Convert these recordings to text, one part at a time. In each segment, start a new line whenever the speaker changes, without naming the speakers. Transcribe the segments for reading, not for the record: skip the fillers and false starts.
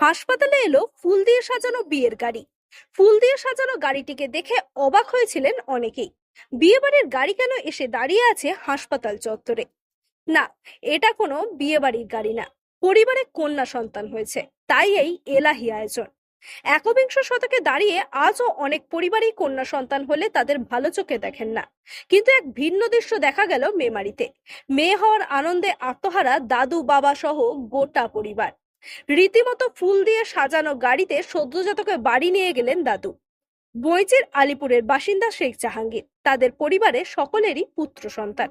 হাসপাতালে এলো ফুল দিয়ে সাজানো বিয়ের গাড়ি। ফুল দিয়ে সাজানো গাড়িটিকে দেখে অবাক হয়েছিলেন অনেকেই। বিয়ে বাড়ির গাড়ি কেন এসে দাঁড়িয়ে আছে হাসপাতাল চত্বরে? না, এটা কোনো বিয়ে বাড়ির গাড়ি না। পরিবারে কন্যা সন্তান হয়েছে, তাই এই এলাহি আয়োজন। একবিংশ শতকে দাঁড়িয়ে আজও অনেক পরিবারই কন্যা সন্তান হলে তাদের ভালো চোখে দেখেন না। কিন্তু এক ভিন্ন দৃশ্য দেখা গেল মেমারিতে। মেয়ে হওয়ার আনন্দে আত্মহারা দাদু বাবা সহ গোটা পরিবার। রীতিমতো ফুল দিয়ে সাজানো গাড়িতে সদ্যজাতকে বাড়ি নিয়ে গেলেন দাদু। বইচির আলিপুরের বাসিন্দা শেখ জাহাঙ্গীর, তাদের পরিবারে সকলেরই পুত্র সন্তান।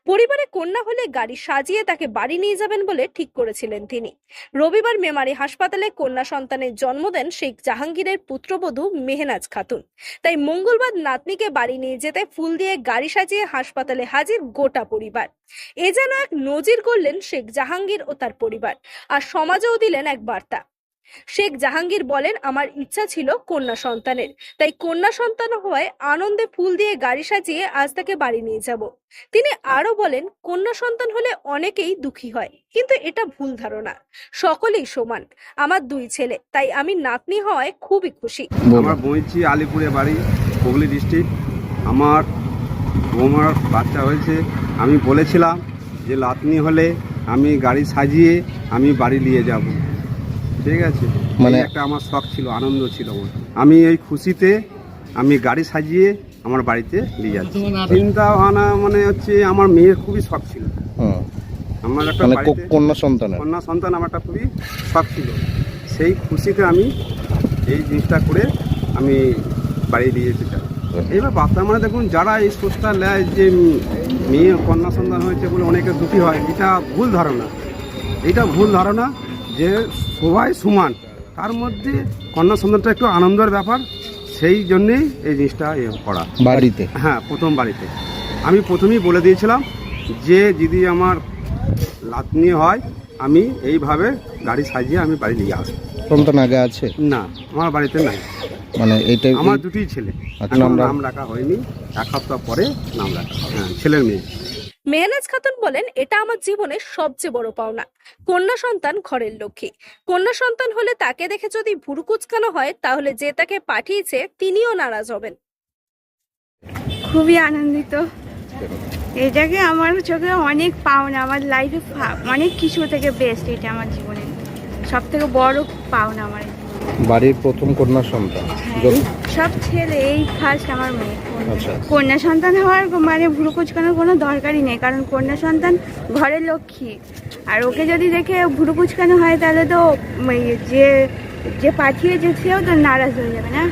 পরিবারে কন্যা হলে গাড়ি সাজিয়ে তাকে বাড়ি নিয়ে যাবেন বলে ঠিক করেছিলেন তিনি। রবিবার মেমারি হাসপাতালে কন্যা সন্তানের জন্ম দেন শেখ জাহাঙ্গীরের পুত্রবধূ মেহনাজ খাতুন। তাই মঙ্গলবার নাতনিকে বাড়ি নিয়ে যেতে ফুল দিয়ে গাড়ি সাজিয়ে হাসপাতালে হাজির গোটা পরিবার। এ যেন এক নজির করলেন শেখ জাহাঙ্গীর ও তার পরিবার, আর সমাজেও দিলেন এক বার্তা। শেখ জাহাঙ্গীর বলেন, আমার ইচ্ছা ছিল কন্যা সন্তানের, তাই কন্যা সন্তান হওয়ায় আনন্দে ফুল দিয়ে গাড়ি সাজিয়ে আজ তাকে বাড়ি নিয়ে যাব। তিনি আরো বলেন, কন্যা সন্তান হলে অনেকেই দুঃখী হয়, কিন্তু এটা ভুল ধারণা। সকলেই সমান। আমার দুই ছেলে, তাই আমি নাতনি হওয়ায় খুবই খুশি।
আমার বইচি আলিপুরে বাড়ি, হুগলি ডিস্ট্রিক্ট। আমার বৌমার বাচ্চা হয়েছে। আমি বলেছিলাম যে নাতনি হলে আমি গাড়ি সাজিয়ে আমি বাড়ি নিয়ে যাব। ঠিক আছে, মানে একটা আমার শখ ছিল, আনন্দ ছিল আমার। আমি এই খুশিতে আমি গাড়ি সাজিয়ে আমার বাড়িতে নিয়ে যাচ্ছি। চিন্তা ভাবনা মানে হচ্ছে আমার মেয়ের খুবই শখ ছিল। আমার একটা কন্যা সন্তান আমার একটা খুবই শখ ছিল। সেই খুশিতে আমি এই জিনিসটা করে আমি বাড়ি দিয়ে যেতে চাই। এইবার বাচ্চা মানে দেখুন, যারা এই সোচটা নেয় যে মেয়ে কন্যা সন্তান হয়েছে বলে অনেকে দুঃখী হয়, এটা ভুল ধারণা। এটা ভুল ধারণা যে সবাই সমান, তার মধ্যে কন্যা সন্তানটা একটু আনন্দের ব্যাপার। সেই জন্যেই এই জিনিসটা করা বাড়িতে। হ্যাঁ, প্রথম বাড়িতে আমি প্রথমেই বলে দিয়েছিলাম যে যদি আমার নাতনি হয় আমি এইভাবে গাড়ি সাজিয়ে আমি বাড়ি নিয়ে আসবো।
সন্তান আগে আছে?
না, আমার বাড়িতে নাই।
মানে এইটা
আমার দুটোই ছেলে, নাম রাখা হয়নি। এক সপ্তাহ পরে নাম রাখা হবে। হ্যাঁ, ছেলের মেয়ে।
মেহনাজ খাতুন বলেন, এটা আমার জীবনের সবচেয়ে বড় পাওনা। কন্যা সন্তান ঘরের লক্ষ্মী। কন্যা সন্তান হলে তাকে দেখে যদি ভুরু কুচকানো হয়, তাহলে যে তাকে পাঠিয়েছে তিনিও নারাজ হবেন।
খুবই আনন্দিত। এটাকে আমার চোখে অনেক পাওনা, আমার লাইফে অনেক কিছু থেকে বেস্ট। এটা আমার জীবনে সব থেকে বড় পাওনা আমার।
বাড়ির প্রথম কন্যা সন্তান?
সব ছেলে, এই ফার্স্ট আমার মেয়ে।
আচ্ছা,
কন্যা সন্তান হওয়ার মানে ভুরু কুচকানোর কোনো দরকারই নেই, কারণ কন্যা সন্তান ঘরের লক্ষ্মী। আর ওকে যদি দেখে ভুরু কুচকানো হয়, তাহলে তো যে পাঠিয়েছে সেও তো নারাজ হয়ে যাবে না।